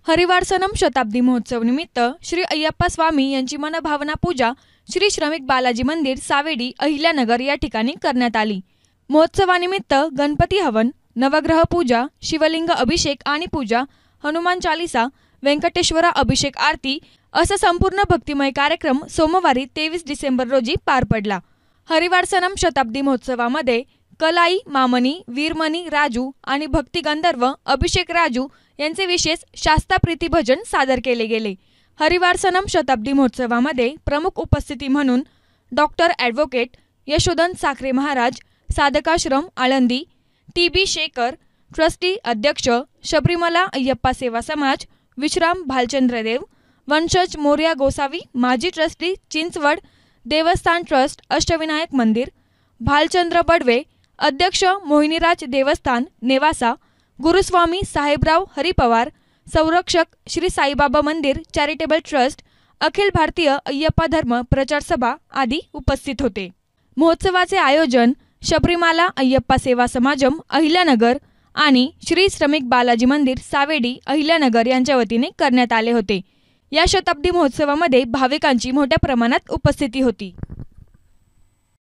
हरिवारसनम शताब्दी महोत्सव निमित्त श्री अय्यप्पा स्वामी यांची मनभावना पूजा श्री श्रमिक बालाजी मंदिर सावेडी अहिल्यानगर या ठिकाणी करण्यात आली। महोत्सवानिमित्त गणपती हवन, नवग्रह पूजा, शिवलिंग अभिषेक आणि पूजा, हनुमान चालीसा, व्यंकटेश्वरा अभिषेक आरती असा संपूर्ण भक्तिमय कार्यक्रम सोमवारी 23 डिसेंबर रोजी पार पडला। हरिवारसनम शताब्दी महोत्सवामध्ये कलाई, मामनी, वीरमणी राजू आणि भक्ती गंधर्व अभिषेक राजू यांचे विशेष शास्ताप्रीती भजन सादर केले गेले। हरिवारसनम शताब्दी महोत्सवामध्ये प्रमुख उपस्थिती म्हणून doctor advocate Yashodhan Sakhare Maharaj, Sadhakashram Alandi, T B. Shekhar, trustee अध्यक्ष शबरीमला अय्यप्पा सेवा समाज, विश्राम भालचंद्रदेव, वंशज मोर्या गोसावी, माजी ट्रस्टी चिंचवड देवस्थान ट्रस्ट अष्टविनायक मंदिर, भालचंद्र बडवे, अध्यक्ष मोहिनीराज देवस्थान नेवासा, गुरुस्वामी साहेबराव हरिपवार, संरक्षक श्री साईबाबा मंदिर चॅरिटेबल ट्रस्ट, अखिल भारतीय अय्यप्पा धर्म प्रचार सभा आदी उपस्थित होते। महोत्सवाचे आयोजन शबरीमाला अय्यप्पा सेवा समाजम अहिल्यानगर आणि श्री श्रमिक बालाजी मंदिर सावेडी अहिल्यानगर यांच्या वतीने करण्यात आले होते। या शताब्दी महोत्सवामध्ये भाविकांची मोठ्या प्रमाणात उपस्थिती होती।